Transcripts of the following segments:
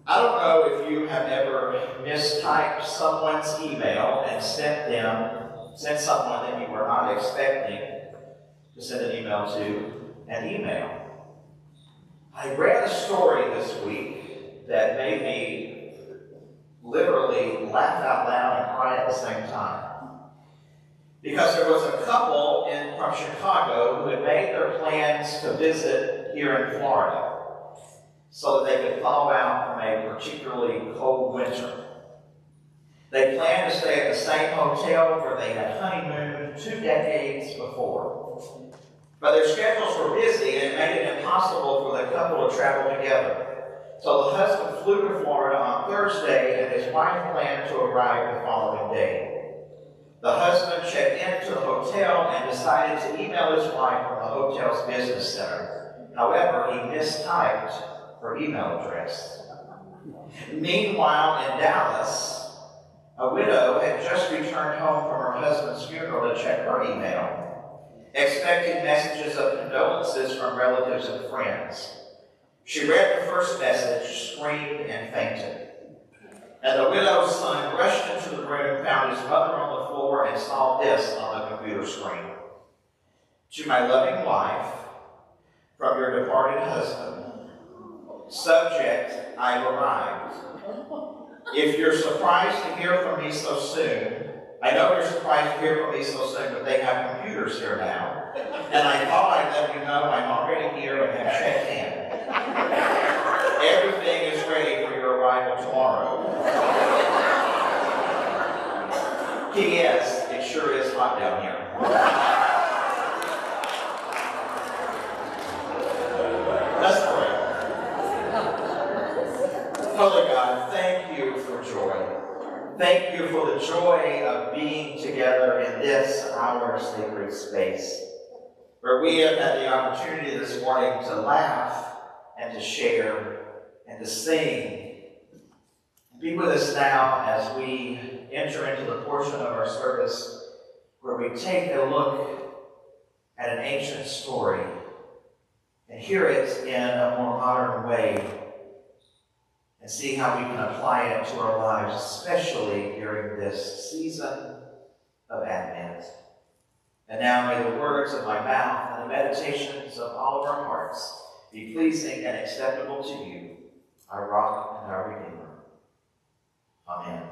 I don't know if you have ever mistyped someone's email and sent someone that you were not expecting to send an email to an email. I read a story this week that made me literally laugh out loud and cry at the same time. Because there was a couple from Chicago who had made their plans to visit here in Florida so that they could thaw out from a particularly cold winter. They planned to stay at the same hotel where they had honeymooned 2 decades before. But their schedules were busy and it made it impossible for the couple to travel together. So the husband flew to Florida on Thursday and his wife planned to arrive the following day. The husband checked into the hotel and decided to email his wife from the hotel's business center. However, he mistyped her email address. Meanwhile, in Dallas, a widow had just returned home from her husband's funeral to check her email, expecting messages of condolences from relatives and friends. She read the first message, screamed, and fainted. And the widow's son rushed into the room, found his mother on the floor, and saw this on the computer screen. To my loving wife, from your departed husband, subject, I've arrived. If you're surprised to hear from me so soon, I know you're surprised to hear from me so soon, but they have computers here now, and I thought I'd let you know I'm already here and have checked in. Everything is ready for your arrival tomorrow. P.S. It sure is hot down here. Let's pray. Holy God, thank you for joy. Thank you for the joy of being together in this, our sacred space, where we have had the opportunity this morning to laugh and to share and to sing. Be with us now as we enter into the portion of our service where we take a look at an ancient story and hear it in a more modern way and see how we can apply it to our lives, especially during this season of Advent. And now may the words of my mouth and the meditations of all of our hearts be pleasing and acceptable to you, our rock and our Redeemer. Amen.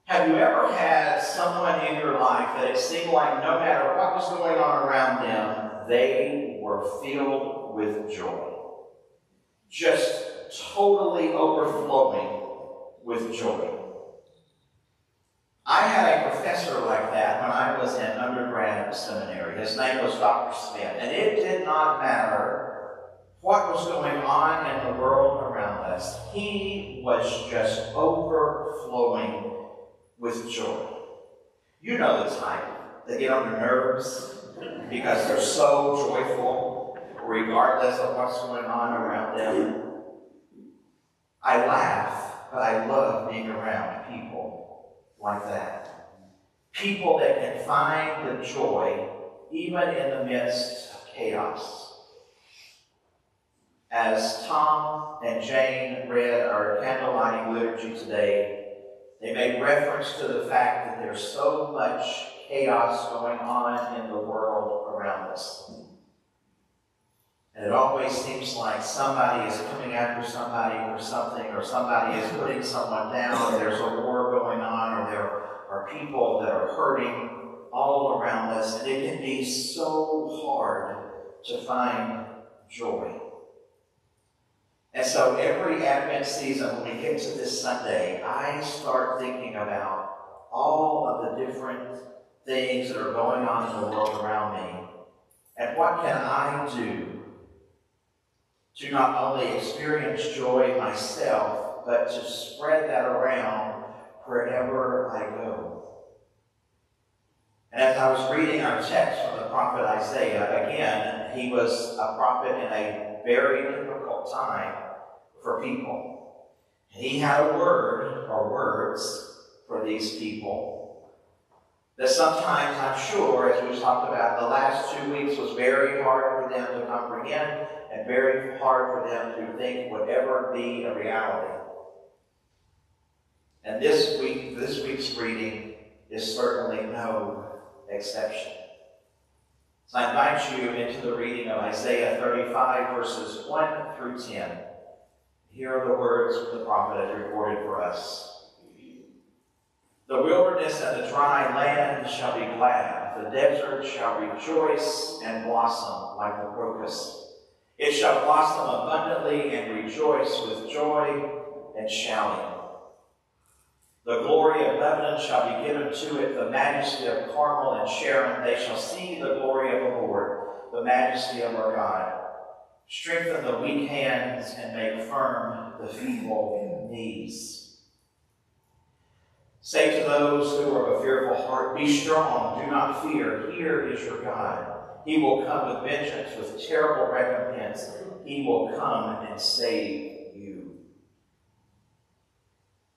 Have you ever had someone in your life that it seemed like no matter what was going on around them, they were filled with joy? Just totally overflowing with joy. I had a professor like that when I was in undergrad seminary. His name was Dr. Smith, and it did not matter what was going on in the world around us. He was just overflowing with joy. You know the type. They get on your nerves because they're so joyful, regardless of what's going on around them. I laugh, but I love being around people like that. People that can find the joy even in the midst of chaos. As Tom and Jane read our candlelighting liturgy today, they made reference to the fact that there's so much chaos going on in the world around us. And it always seems like somebody is coming after somebody for something, or somebody is putting someone down, or there's a war going on, or there are people that are hurting all around us, and it can be so hard to find joy. And so every Advent season, when we get to this Sunday, I start thinking about all of the different things that are going on in the world around me, and what can I do to not only experience joy myself, but to spread that around wherever I go. And as I was reading our text from the prophet Isaiah, again, he was a prophet in a very difficult time for people. And he had a word, or words, for these people. That sometimes, I'm sure, as we've talked about, the last 2 weeks was very hard for them to comprehend and very hard for them to think would ever be a reality. And this week's reading is certainly no exception. So I invite you into the reading of Isaiah 35, verses 1 through 10. Here are the words the prophet has recorded for us. The wilderness and the dry land shall be glad. The desert shall rejoice and blossom like the crocus. It shall blossom abundantly and rejoice with joy and shouting. The glory of Lebanon shall be given to it, the majesty of Carmel and Sharon. They shall see the glory of the Lord, the majesty of our God. Strengthen the weak hands and make firm the feeble knees. Say to those who are of a fearful heart, be strong, do not fear. Here is your God. He will come with vengeance, with terrible recompense. He will come and save you.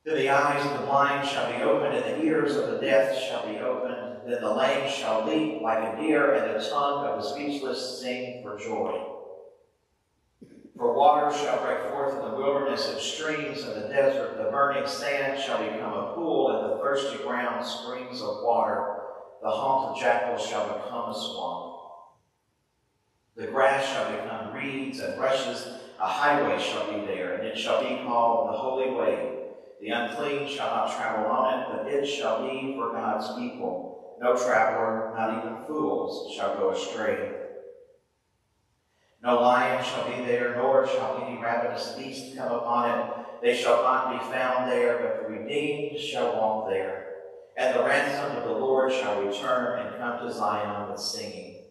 Then the eyes of the blind shall be opened, and the ears of the deaf shall be opened. Then the lame shall leap like a deer, and the tongue of the speechless sing for joy. For water shall break forth in the wilderness, and streams in the desert. The burning sand shall become a pool, and the thirsty ground springs of water. The haunt of jackals shall become a swamp. The grass shall become reeds and rushes. A highway shall be there, and it shall be called the Holy Way. The unclean shall not travel on it, but it shall be for God's people. No traveler, not even fools, shall go astray. No lion shall be there, nor shall any ravenous beast come upon it. They shall not be found there, but the redeemed shall walk there. And the ransom of the Lord shall return and come to Zion with singing.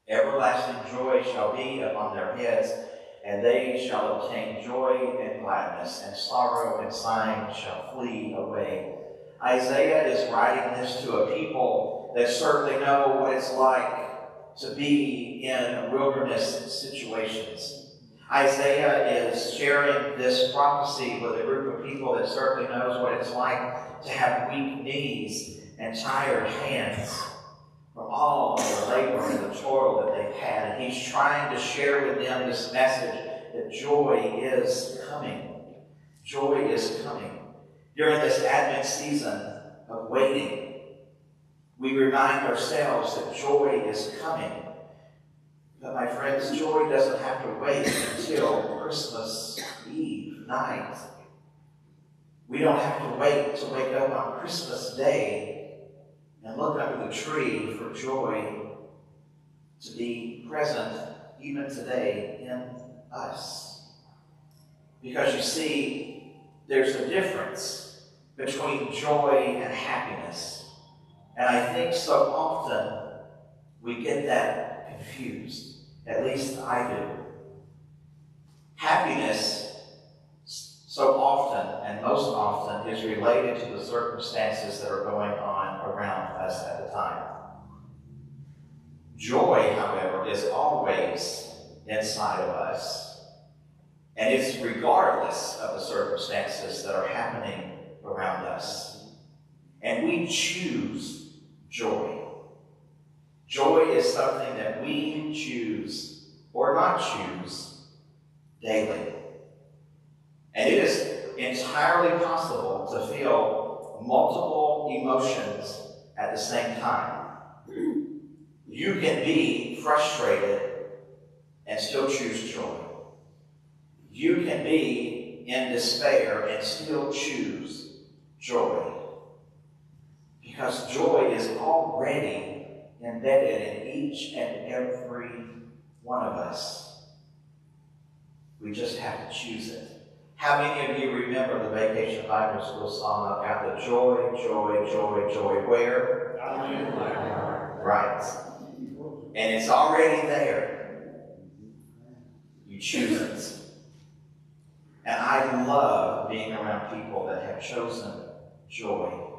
Everlasting joy shall be upon their heads, and they shall obtain joy and gladness, and sorrow and sighing shall flee away. Isaiah is writing this to a people that certainly know what it's like to be in wilderness situations. Isaiah is sharing this prophecy with a group of people that certainly knows what it's like to have weak knees and tired hands from all of the labor and the toil that they've had. And he's trying to share with them this message that joy is coming. Joy is coming. During this Advent season of waiting, we remind ourselves that joy is coming. But my friends, joy doesn't have to wait until Christmas Eve night. We don't have to wait to wake up on Christmas Day and look under the tree for joy to be present even today in us. Because you see, there's a difference between joy and happiness. And I think so often we get that confused. At least I do. Happiness so often and most often is related to the circumstances that are going on around us at the time. Joy, however, is always inside of us. And it's regardless of the circumstances that are happening around us. And we choose joy. Joy is something that we choose or not choose daily. And it is entirely possible to feel multiple emotions at the same time. You can be frustrated and still choose joy. You can be in despair and still choose joy. Because joy is already embedded in each and every one of us. We just have to choose it. How many of you remember the Vacation Bible School song about the joy, joy, joy, joy? Where? Right. And it's already there. You choose it. And I love being around people that have chosen joy.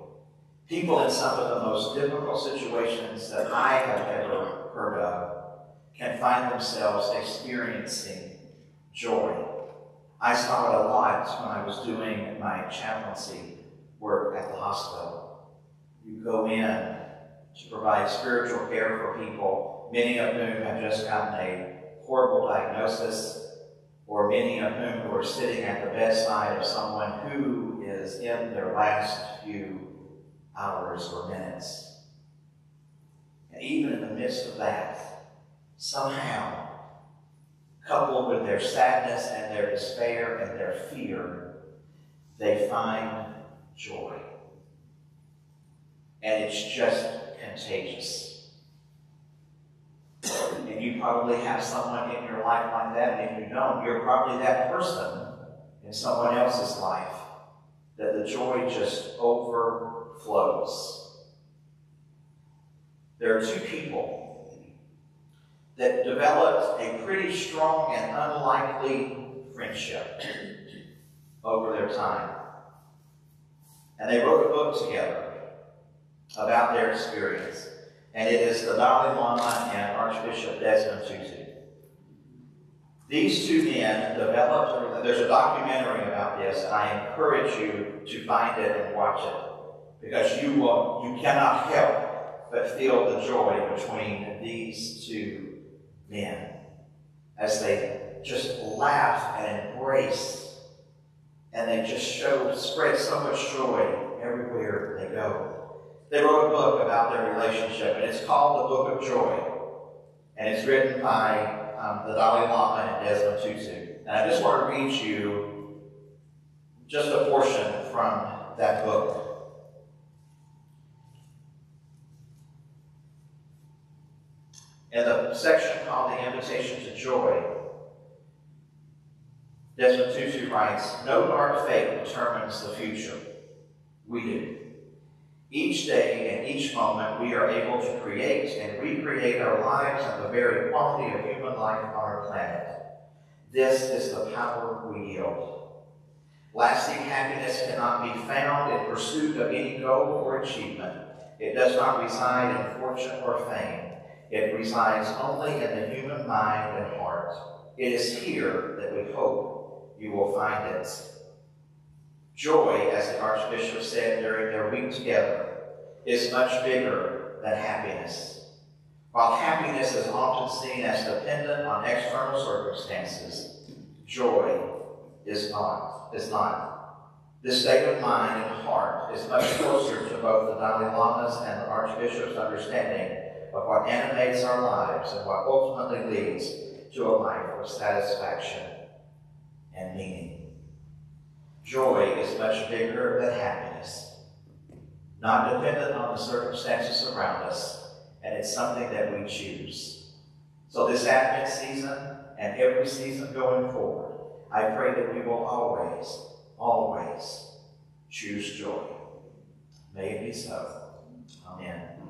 People in some of the most difficult situations that I have ever heard of can find themselves experiencing joy. I saw it a lot when I was doing my chaplaincy work at the hospital. You go in to provide spiritual care for people, many of whom have just gotten a horrible diagnosis, or many of whom who are sitting at the bedside of someone who is in their last few hours or minutes. And even in the midst of that, somehow, coupled with their sadness and their despair and their fear, they find joy. And it's just contagious. And you probably have someone in your life like that, and if you don't, you're probably that person in someone else's life that the joy just overflows. There are two people that developed a pretty strong and unlikely friendship over their time. And they wrote a book together about their experience. And it is the Dalai Lama and Archbishop Desmond Tutu. These two men developed, there's a documentary about this, and I encourage you to find it and watch it, because you cannot help but feel the joy between these two men as they just laugh and embrace, and they just spread so much joy everywhere they go. They wrote a book about their relationship, and it's called The Book of Joy, and it's written by the Dalai Lama and Desmond Tutu. And I just want to read you just a portion from that book. In the section called The Invitation to Joy, Desmond Tutu writes, "No dark fate determines the future. We do. Each day and each moment we are able to create and recreate our lives and the very quality of human life on our planet. This is the power we yield. Lasting happiness cannot be found in pursuit of any goal or achievement. It does not reside in fortune or fame. It resides only in the human mind and heart. It is here that we hope you will find it." Joy, as the Archbishop said during their week together, is much bigger than happiness. While happiness is often seen as dependent on external circumstances, joy is not. This state of mind and heart is much closer to both the Dalai Lama's and the Archbishop's understanding of what animates our lives and what ultimately leads to a life of satisfaction and meaning. Joy is much bigger than happiness, not dependent on the circumstances around us, and it's something that we choose. So this Advent season and every season going forward, I pray that we will always choose joy. May it be so. Amen.